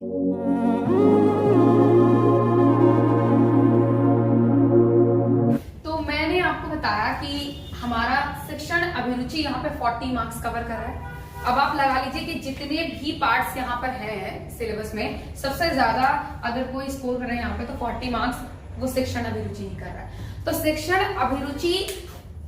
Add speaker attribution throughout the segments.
Speaker 1: तो मैंने आपको बताया कि हमारा शिक्षण अभिरुचि यहाँ पे 40 मार्क्स कवर कर रहा है। अब आप लगा लीजिए कि जितने भी पार्ट्स यहाँ पर हैं सिलेबस में, सबसे ज्यादा अगर कोई स्कोर कर रहे हैं यहाँ पे तो 40 मार्क्स वो शिक्षण अभिरुचि ही कर रहा है। तो शिक्षण अभिरुचि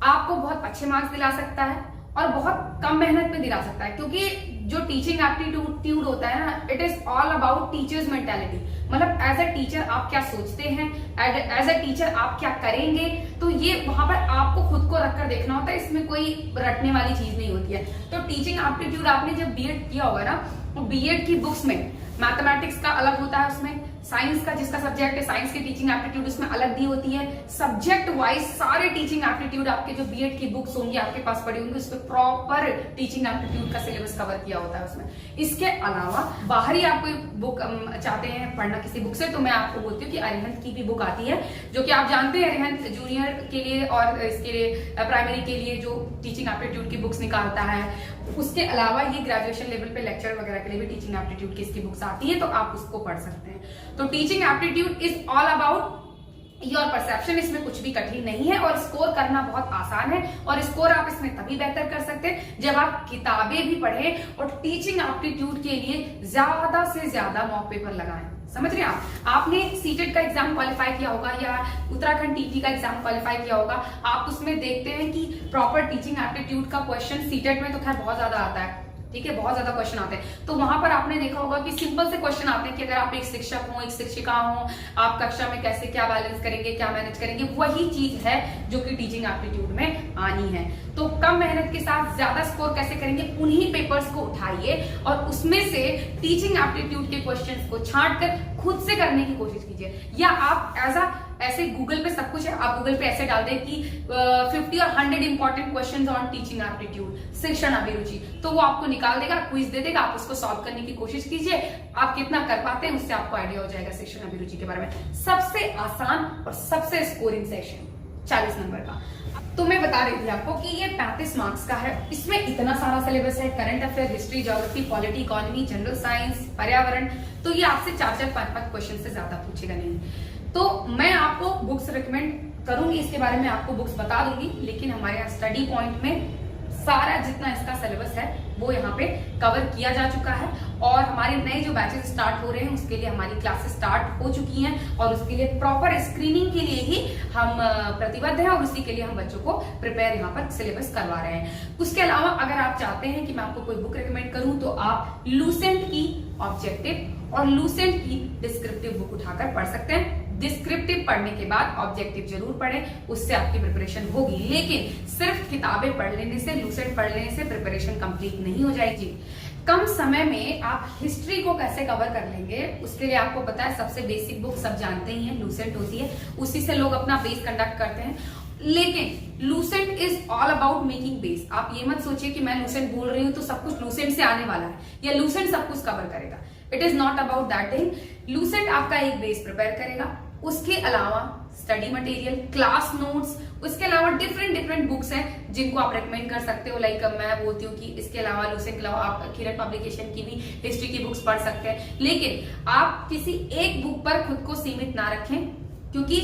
Speaker 1: आपको बहुत अच्छे मार्क्स दिला सकता है और बहुत कम मेहनत में दिला सकता है, क्योंकि जो टीचिंग एप्टीट्यूड होता है ना, it is all about teachers mentality. मतलब एज अ टीचर आप क्या सोचते हैं, एज अ टीचर आप क्या करेंगे, तो ये वहां पर आपको खुद को रखकर देखना होता है। इसमें कोई रटने वाली चीज नहीं होती है। तो टीचिंग एप्टीट्यूड आपने जब बीएड किया होगा ना, तो बीएड की बुक्स में मैथमेटिक्स का अलग होता है, उसमें साइंस का जिसका सब्जेक्ट है साइंस की टीचिंग एप्टीट्यूड उसमें अलग दी होती है। सब्जेक्ट वाइज सारे टीचिंग एप्टीट्यूड आपके जो बीएड की बुक्स होंगी आपके पास पड़ी होंगी, उसमें प्रॉपर टीचिंग एप्टीट्यूड का सिलेबस कवर किया होता है उसमें। इसके अलावा बाहरी आप कोई बुक चाहते हैं पढ़ना किसी बुक से, तो मैं आपको बोलती हूँ कि अरिहंत की भी बुक आती है, जो कि आप जानते हैं अरिहंत जूनियर के लिए और इसके लिए प्राइमरी के लिए जो टीचिंग एप्टीट्यूड की बुक्स निकालता है। उसके अलावा ये ग्रेजुएशन लेवल पे लेक्चर वगैरह के लिए भी टीचिंग एप्टीट्यूड की इसकी बुक्स आती है, तो आप उसको पढ़ सकते हैं। तो teaching aptitude is all about your perception, इसमें कुछ भी कठिन नहीं है और स्कोर करना बहुत आसान है। और स्कोर आप इसमें तभी बेहतर कर सकते हैं जब आप किताबें भी पढ़ें और टीचिंग एप्टीट्यूड के लिए ज्यादा से ज्यादा मॉक पेपर लगाएं। समझ रहे हैं आपने सीटेट का एग्जाम क्वालिफाई किया होगा या उत्तराखंड टीटी का एग्जाम क्वालिफाई किया होगा, आप उसमें देखते हैं कि प्रॉपर टीचिंग एप्टीट्यूड का क्वेश्चन सीटेट में तो खैर बहुत ज्यादा आता है, ठीक है, बहुत ज्यादा क्वेश्चन आते हैं। तो वहां पर आपने देखा होगा कि सिंपल से क्वेश्चन आते हैं कि अगर आप एक शिक्षक हो, एक शिक्षिका हो, आप कक्षा में कैसे क्या बैलेंस करेंगे, क्या मैनेज करेंगे। वही चीज है जो कि टीचिंग एप्टीट्यूड में आनी है। तो कम मेहनत के साथ ज्यादा स्कोर कैसे करेंगे, उन्हीं पेपर्स को उठाइए और उसमें से टीचिंग एप्टीट्यूड के क्वेश्चंस को छांट कर खुद से करने की कोशिश कीजिए। या आप ऐसे गूगल पे सब कुछ है, आप गूगल पे ऐसे डाल दें कि 50 और 100 important questions on teaching aptitude शिक्षण अभिरुचि, तो वो आपको निकाल देगा, क्विज दे देगा, आप उसको सॉल्व करने की कोशिश कीजिए। आप कितना कर पाते हैं उससे आपको आइडिया हो जाएगा शिक्षण अभिरुचि के बारे में। सबसे आसान और सबसे स्कोरिंग सेक्शन 40 नंबर का। तो मैं बता रही थी आपको कि ये 35 मार्क्स का है। इसमें इतना सारा सिलेबस है, current affair, history, geography, polity, economy, general science, पर्यावरण, तो ये आपसे 4-4, 5-5 क्वेश्चन से ज्यादा पूछेगा नहीं। तो मैं आपको बुक्स रिकमेंड करूंगी, इसके बारे में आपको बुक्स बता दूंगी, लेकिन हमारे यहाँ स्टडी पॉइंट में सारा जितना इसका सिलेबस है वो यहाँ पे कवर किया जा चुका है। और हमारे नए जो बैचेस स्टार्ट हो रहे हैं उसके लिए हमारी क्लासेस स्टार्ट हो चुकी हैं और उसके लिए प्रॉपर स्क्रीनिंग के लिए ही हम प्रतिबद्ध हैं और उसी के लिए हम बच्चों को प्रिपेयर यहाँ पर सिलेबस करवा रहे हैं। उसके अलावा अगर आप चाहते हैं कि मैं आपको कोई बुक रिकमेंड करूं तो आप लूसेंट की ऑब्जेक्टिव और लूसेंट की डिस्क्रिप्टिव बुक उठाकर पढ़ सकते हैं। डिस्क्रिप्टिव पढ़ने के बाद ऑब्जेक्टिव जरूर पढ़ें, उससे आपकी प्रिपरेशन होगी, लेकिन सिर्फ किताबें पढ़ लेने से, लूसेंट पढ़ लेने से प्रिपरेशन कंप्लीट नहीं हो जाएगी। कम समय में आप हिस्ट्री को कैसे कवर कर लेंगे, उसके लिए आपको पता है सबसे बेसिक बुक सब जानते ही हैं, लूसेंट होती है, उसी से लोग अपना बेस कंडक्ट करते हैं। लेकिन Lucent is all about making base. आप ये मत सोचिए कि मैं लूसेंट बोल रही हूं तो सब कुछ लूसेंट से आने वाला है या लूसेंट सब कुछ कवर करेगा। It is not about that thing. Lucent आपका एक बेस प्रिपेयर करेगा, उसके अलावा स्टडी मटेरियल, क्लास नोट्स, उसके अलावा डिफरेंट बुक्स हैं जिनको आप रेकमेंड कर सकते हो। लाइक मैं बोलती हूँ कि इसके अलावा लूसेंट के अलावा आप किरण पब्लिकेशन की भी हिस्ट्री की बुक्स पढ़ सकते हैं, लेकिन आप किसी एक बुक पर खुद को सीमित ना रखें, क्योंकि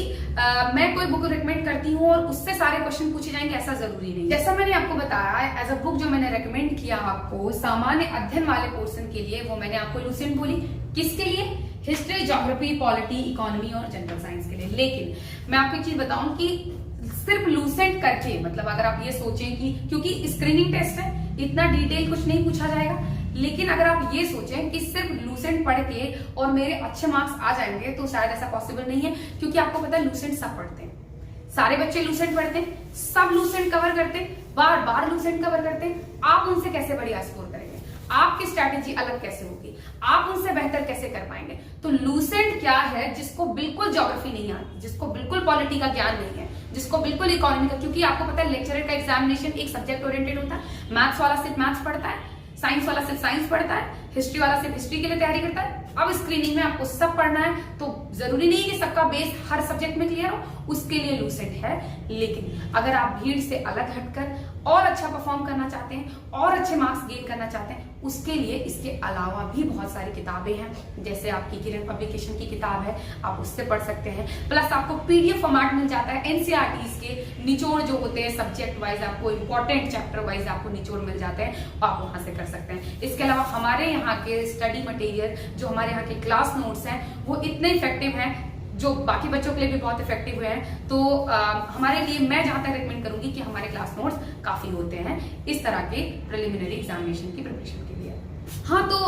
Speaker 1: मैं कोई बुक रिकमेंड करती हूँ और उससे सारे क्वेश्चन पूछे जाएंगे ऐसा जरूरी नहीं। जैसा मैंने आपको बताया एज अ बुक जो मैंने रेकमेंड किया आपको सामान्य अध्ययन वाले पोर्शन के लिए, वो मैंने आपको लूसेंट बोली। किसके लिए? हिस्ट्री, ज्योग्राफी, पॉलिटी, इकोनॉमी और जनरल साइंस के लिए। लेकिन मैं आपको एक चीज बताऊं कि सिर्फ लूसेंट करके, मतलब अगर आप ये सोचें कि क्योंकि स्क्रीनिंग टेस्ट है इतना डिटेल कुछ नहीं पूछा जाएगा, लेकिन अगर आप ये सोचें कि सिर्फ लूसेंट पढ़ के और मेरे अच्छे मार्क्स आ जाएंगे तो शायद ऐसा पॉसिबल नहीं है। क्योंकि आपको पता है लूसेंट सब पढ़ते हैं, सारे बच्चे लूसेंट पढ़ते हैं, सब लूसेंट कवर करते हैं, बार बार लूसेंट कवर करते हैं। आप उनसे कैसे बढ़िया स्कोर करेंगे, आपकी स्ट्रैटेजी अलग कैसे होगी, आप उनसे बेहतर कैसे कर पाएंगे। तो लूसेंट क्या है? जिसको बिल्कुल ज्योग्राफी नहीं आती, जिसको बिल्कुल पॉलिटी का ज्ञान नहीं है, जिसको बिल्कुल इकोनॉमी का, क्योंकि आपको पता है लेक्चरर का एग्जामिनेशन एक सब्जेक्ट ओरिएंटेड होता है। मैथ्स वाला सिर्फ मैथ्स पढ़ता है, साइंस वाला सिर्फ साइंस पढ़ता है, हिस्ट्री वाला सिर्फ हिस्ट्री के लिए तैयारी करता है, अब स्क्रीनिंग में आपको सब पढ़ना है, तो जरूरी नहीं है कि सबका बेस हर सब्जेक्ट में क्लियर हो, उसके लिए लूसेंट है। लेकिन अगर आप भीड़ से अलग हटकर और अच्छा परफॉर्म करना चाहते हैं और अच्छे मार्क्स गेन करना चाहते हैं, उसके लिए इसके अलावा भी बहुत सारी किताबें हैं। जैसे आपकी किरण पब्लिकेशन की किताब है, आप उससे पढ़ सकते हैं। प्लस आपको पीडीएफ फॉर्मेट मिल जाता है, एनसीईआरटी के निचोड़ जो होते हैं सब्जेक्ट वाइज, आपको इंपॉर्टेंट चैप्टर वाइज आपको निचोड़ मिल जाते हैं, आप वहां से कर सकते हैं। इसके अलावा हमारे यहाँ के स्टडी मटेरियल, जो हमारे यहाँ के क्लास नोट्स हैं, वो इतने इफेक्टिव हैं, जो बाकी बच्चों के लिए भी बहुत इफेक्टिव हुए हैं। तो हमारे लिए मैं जहां तक रिकमेंड करूंगी कि हमारे क्लास नोट्स काफी होते हैं इस तरह के प्रिलिमिनरी एग्जामिनेशन की प्रिपरेशन के लिए। हाँ, तो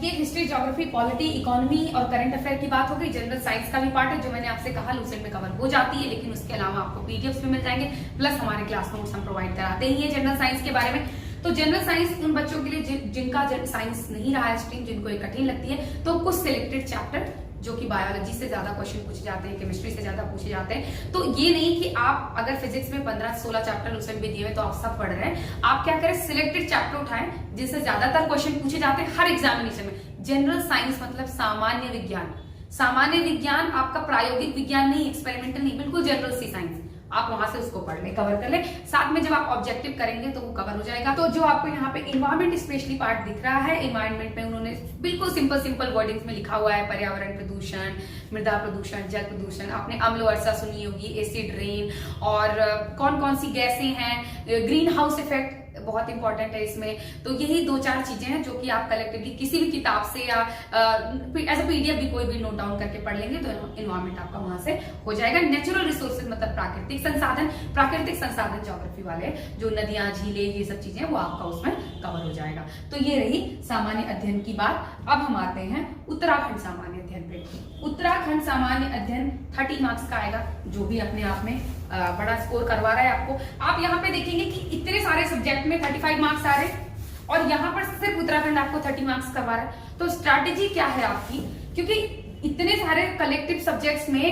Speaker 1: ये हिस्ट्री, ज्योग्राफी, पॉलिटी, इकोनॉमी और करंट अफेयर की बात हो गई। जनरल साइंस का भी पार्ट है, जो मैंने आपसे कहा लूसेंट में कवर हो जाती है, लेकिन उसके अलावा आपको पीडीएफ भी मिल जाएंगे। प्लस हमारे क्लास नोट्स हम प्रोवाइड कराते ही है जनरल साइंस के बारे में। तो जनरल साइंस उन बच्चों के लिए जिनका साइंस नहीं रहा है स्ट्रीम, जिनको ये कठिन लगती है, तो कुछ सिलेक्टेड चैप्टर जो कि बायोलॉजी से ज्यादा क्वेश्चन पूछे जाते हैं, केमिस्ट्री से ज्यादा पूछे जाते हैं। तो ये नहीं कि आप अगर फिजिक्स में 15-16 चैप्टर लूसेंट में दिए हुए तो आप सब पढ़ रहे हैं। आप क्या करें, सिलेक्टेड चैप्टर उठाएं जिनसे ज्यादातर क्वेश्चन पूछे जाते हैं हर एग्जामिनेशन में। जनरल साइंस मतलब सामान्य विज्ञान। सामान्य विज्ञान आपका प्रायोगिक विज्ञान नहीं, एक्सपेरिमेंटल नहीं, बिल्कुल जनरल सी साइंस। आप वहां से उसको पढ़ ले, कवर कर ले। साथ में जब आप ऑब्जेक्टिव करेंगे तो वो कवर हो जाएगा। तो जो आपको यहाँ पे इन्वायरमेंट स्पेशली पार्ट दिख रहा है, इन्वायरमेंट में उन्होंने बिल्कुल सिंपल वर्डिंग्स में लिखा हुआ है, पर्यावरण प्रदूषण, मृदा प्रदूषण, जल प्रदूषण, आपने अम्ल वर्षा सुनी होगी, एसिड रेन, और कौन कौन सी गैसें हैं, ग्रीन हाउस इफेक्ट बहुत इंपॉर्टेंट है इसमें। तो यही 2-4 चीजें हैं जो कि आप कलेक्टिवली किसी भी किताब से या एज अ पीडीएफ भी कोई भी नोट डाउन करके पढ़ लेंगे तो इन्वायरमेंट आपका वहां से हो जाएगा। नेचुरल रिसोर्सेज मतलब प्राकृतिक संसाधन ज्योग्राफी वाले, जो नदियां, झीलें, ये सब चीजें, वो आपका उसमें कवर हो जाएगा। तो ये रही सामान्य अध्ययन की बात। अब हम आते हैं उत्तराखंड सामान्य अध्ययन पे। उत्तराखंड सामान्य अध्ययन 30 मार्क्स का आएगा, जो भी अपने आप में बड़ा स्कोर करवा रहा है आपको। आप यहाँ पे देखेंगे कि इतने सारे सब्जेक्ट में 35 मार्क्स आ रहे हैं और यहाँ पर सिर्फ उत्तराखंड आपको 30 मार्क्स करवा रहा है। तो स्ट्रैटेजी क्या है आपकी, क्योंकि इतने सारे कलेक्टिव सब्जेक्ट्स में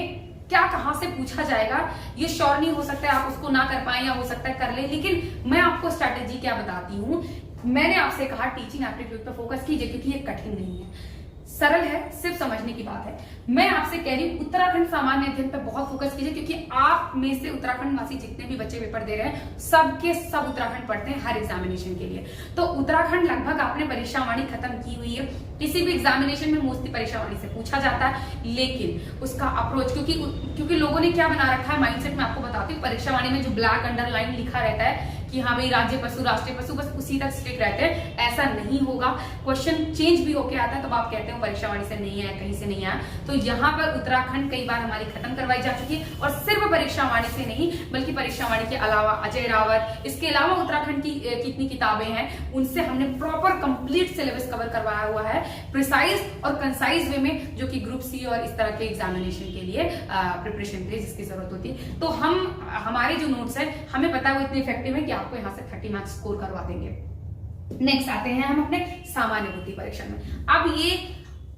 Speaker 1: क्या कहां से पूछा जाएगा ये श्योर नहीं हो सकता है, आप उसको ना कर पाए या हो सकता है कर ले। लेकिन मैं आपको स्ट्रैटेजी क्या बताती हूँ। मैंने आपसे कहा टीचिंग एप्टीट्यूड पर फोकस कीजिए, क्योंकि ये कठिन नहीं है, सरल है, सिर्फ समझने की बात है। मैं आपसे कह रही हूँ उत्तराखंड सामान्य अध्ययन पर बहुत फोकस कीजिए, क्योंकि आप में से उत्तराखंड वासी जितने भी बच्चे पेपर दे रहे हैं, सबके सब उत्तराखंड पढ़ते हैं हर एग्जामिनेशन के लिए। तो उत्तराखंड लगभग आपने परीक्षावाणी खत्म की हुई है। किसी भी एग्जामिनेशन में मोस्टली परीक्षावाणी से पूछा जाता है, लेकिन उसका अप्रोच, क्योंकि लोगों ने क्या बना रखा है माइंडसेट, मैं आपको बताती हूँ। परीक्षावाणी में जो ब्लैक अंडरलाइन लिखा रहता है कि हाँ भाई राज्य पशु, राष्ट्रीय पशु, बस उसी तक स्टिक रहते हैं, ऐसा नहीं होगा। क्वेश्चन चेंज भी होके आता है, तब आप कहते हो परीक्षावाणी से नहीं आया, कहीं से नहीं आया। तो यहाँ पर उत्तराखंड कई बार हमारी खत्म करवाई जा चुकी है, और सिर्फ परीक्षावाणी से नहीं, बल्कि परीक्षावाणी के अलावा अजय रावत, इसके अलावा उत्तराखंड की कितनी किताबें हैं उनसे हमने प्रॉपर कंप्लीट सिलेबस कवर करवाया हुआ है, प्रिसाइज और कंसाइज वे में, जो कि ग्रुप सी और इस तरह के एग्जामिनेशन के लिए प्रिपरेशन के लिए जिसकी जरूरत होती है। तो हमारे जो नोट्स है, हमें पता है वो इतने इफेक्टिव है कि आपको यहां से 30 मार्क्स स्कोर करवा देंगे। नेक्स्ट आते हैं हम अपने सामान्य बुद्धि परीक्षण में। अब ये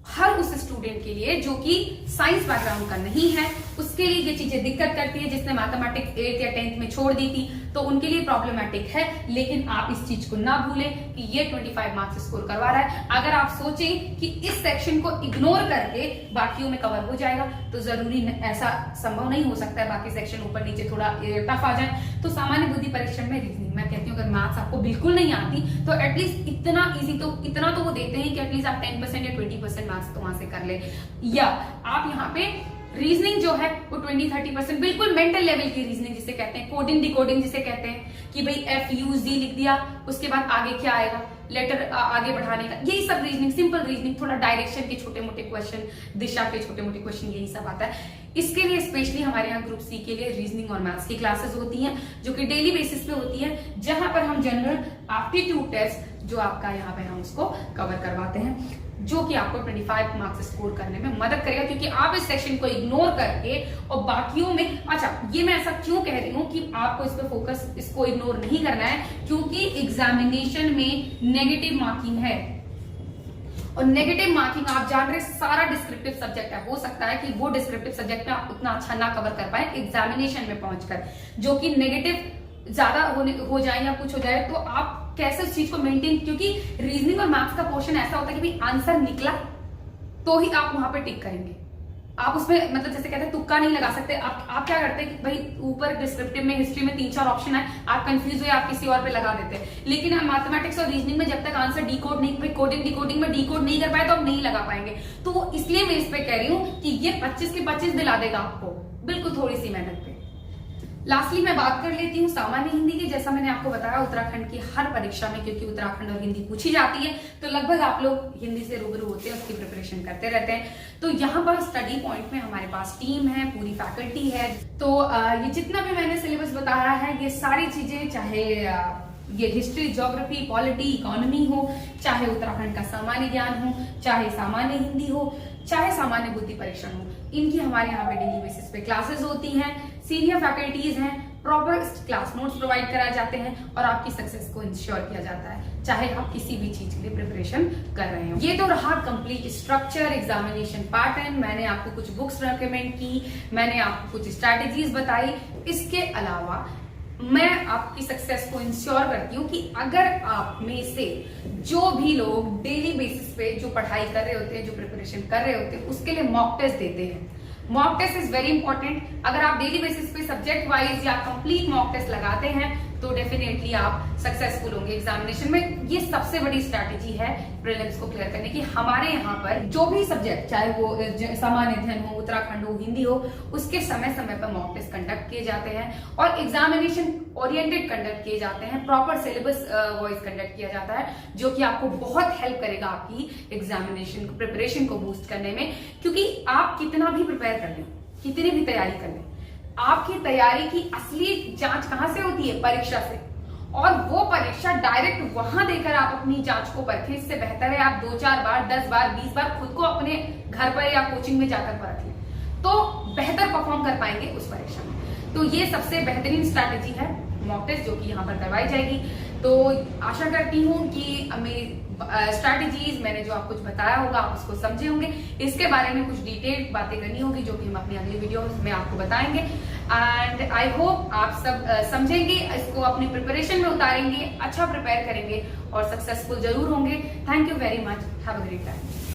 Speaker 1: हर उस स्टूडेंट के लिए जो कि साइंस बैकग्राउंड का नहीं है, उसके लिए ये चीजें दिक्कत करती है। जिसने मैथमेटिक्स 8th या 10th में छोड़ दी थी, तो उनके लिए प्रॉब्लमेटिक है। लेकिन आप इस चीज को ना भूलें कि ये 25 मार्क्स स्कोर करवा रहा है। अगर आप सोचें कि इस सेक्शन को इग्नोर करके बाकियों में कवर हो जाएगा, तो जरूरी ऐसा संभव नहीं हो सकता है। बाकी सेक्शन ऊपर नीचे थोड़ा टफ आ जाए। तो सामान्य बुद्धि परीक्षण में रीजनिंग, मैं कहती हूँ अगर मैथ्स आपको बिल्कुल नहीं आती तो एटलीस्ट इतना इजी, तो इतना तो वो देते हैं कि एटलीस्ट आप 10% या 20% मैथ्स तो वहां से कर ले। या आप यहाँ पे रीजनिंग जो है वो 20-30% बिल्कुल मेंटल लेवल की रीजनिंग जिसे कहते हैं, कोडिंग डिकोडिंग जिसे कहते हैं, कि भाई FUZ लिख दिया, उसके बाद आगे क्या आएगा, लेटर आगे बढ़ाने का, यही सब रीजनिंग, सिंपल रीजनिंग, थोड़ा डायरेक्शन के छोटे मोटे क्वेश्चन, दिशा के छोटे मोटे क्वेश्चन, यही सब आता है। इसके लिए स्पेशली हमारे यहाँ ग्रुप सी के लिए रीजनिंग और मैथ्स की क्लासेस होती हैं, जो कि डेली बेसिस पे होती है, जहां पर हम जनरल एप्टीट्यूड टेस्ट जो आपका यहाँ पे हम उसको कवर करवाते हैं, जो कि आपको 25 मार्क्स स्कोर करने में मदद करेगा। क्योंकि आप इस सेक्शन को इग्नोर करके और बाकियों में, अच्छा ये मैं ऐसा क्यों कह रही हूँ कि आपको इस पे फोकस, इसको इग्नोर नहीं करना है, क्योंकि एग्जामिनेशन में नेगेटिव मार्किंग है। और नेगेटिव मार्किंग आप जान रहे सारा डिस्क्रिप्टिव सब्जेक्ट है। हो सकता है कि वो डिस्क्रिप्टिव सब्जेक्ट में आप उतना अच्छा ना कवर कर पाए एग्जामिनेशन में पहुंचकर, जो कि नेगेटिव ज्यादा हो जाए या कुछ हो जाए, तो आप कैसे उस चीज को मेंटेन, क्योंकि रीजनिंग और मैथ्स का पोर्शन ऐसा होता है कि भाई आंसर निकला तो ही आप वहां पे टिक करेंगे। आप उसमें मतलब जैसे कहते हैं तुक्का नहीं लगा सकते। आप क्या करते हैं कि भाई ऊपर डिस्क्रिप्टिव में, हिस्ट्री में 3-4 ऑप्शन है, आप कंफ्यूज हुए, आप किसी और पे लगा देते हैं। लेकिन हम मैथमेटिक्स और रीजनिंग में जब तक आंसर डिकोड नहीं, भाई कोडिंग डिकोडिंग में डिकोड नहीं कर पाए तो आप नहीं लगा पाएंगे। तो इसलिए मैं इस पे कह रही हूँ कि ये 25 के 25 दिला देगा आपको, बिल्कुल थोड़ी सी मेहनत पे। लास्टली मैं बात कर लेती हूँ सामान्य हिंदी की। जैसा मैंने आपको बताया उत्तराखंड की हर परीक्षा में, क्योंकि उत्तराखंड और हिंदी पूछी जाती है, तो लगभग आप लोग हिंदी से रूबरू होते हैं, उसकी प्रिपरेशन करते रहते हैं। तो यहाँ पर स्टडी पॉइंट में हमारे पास टीम है, पूरी फैकल्टी है। तो ये जितना भी मैंने सिलेबस बताया है, ये सारी चीजें, चाहे ये हिस्ट्री, ज्योग्राफी, पॉलिटी, इकोनॉमी हो, चाहे उत्तराखंड का सामान्य ज्ञान हो, चाहे सामान्य हिंदी हो, चाहे सामान्य बुद्धि परीक्षण हो, इनकी हमारे यहाँ पे डेली बेसिस पे क्लासेस होती हैं। सीनियर फैकल्टीज हैं, प्रॉपर क्लास नोट्स प्रोवाइड कराए जाते हैं और आपकी सक्सेस को इंश्योर किया जाता है, चाहे आप किसी भी चीज के लिए प्रिपरेशन कर रहे हो। ये तो रहा कंप्लीट स्ट्रक्चर, एग्जामिनेशन पैटर्न। मैंने आपको कुछ बुक्स रेकमेंड की, मैंने आपको कुछ स्ट्रैटेजीज बताई। इसके अलावा मैं आपकी सक्सेस को इंश्योर करती हूँ कि अगर आप में से जो भी लोग डेली बेसिस पे जो पढ़ाई कर रहे होते हैं, जो प्रिपरेशन कर रहे होते हैं, उसके लिए मॉक टेस्ट देते हैं। Mock test is very important. अगर आप डेली बेसिस पे सब्जेक्ट वाइज या कंप्लीट मॉक टेस्ट लगाते हैं तो डेफिनेटली आप सक्सेसफुल होंगे एग्जामिनेशन में। ये सबसे बड़ी स्ट्रैटेजी है प्रीलिम्स को क्लियर करने की। हमारे यहाँ पर जो भी सब्जेक्ट, चाहे वो सामान्य अध्ययन हो, उत्तराखंड हो, हिंदी हो, उसके समय समय पर मॉक टेस्ट कंडक्ट किए जाते हैं और एग्जामिनेशन ओरिएंटेड कंडक्ट किए जाते हैं। प्रॉपर सिलेबस वाइज कंडक्ट किया जाता है, जो कि आपको बहुत हेल्प करेगा आपकी एग्जामिनेशन प्रिपरेशन को बूस्ट करने में। क्योंकि आप कितना भी प्रिपेयर कर लें, कितनी भी तैयारी कर लें, आपकी तैयारी की असली जांच कहां से होती है? परीक्षा से। और वो परीक्षा डायरेक्ट वहां देकर आप अपनी जांच को परखें। इससे बेहतर है आप 2-4 बार, 10 बार, 20 बार खुद को अपने घर पर या कोचिंग में जाकर परख लें, तो बेहतर परफॉर्म कर पाएंगे उस परीक्षा में। तो ये सबसे बेहतरीन स्ट्रैटेजी है मॉक टेस्ट, जो कि यहाँ पर करवाई जाएगी। तो आशा करती हूँ कि मेरी स्ट्रैटेजीज, मैंने जो आपको कुछ बताया होगा, आप उसको समझे होंगे। इसके बारे में कुछ डिटेल बातें करनी होगी, जो कि हम अपनी अगली वीडियो में आपको बताएंगे। एंड आई होप आप सब समझेंगे, इसको अपनी प्रिपरेशन में उतारेंगे, अच्छा प्रिपेयर करेंगे और सक्सेसफुल जरूर होंगे। Thank you very much. Have a great time.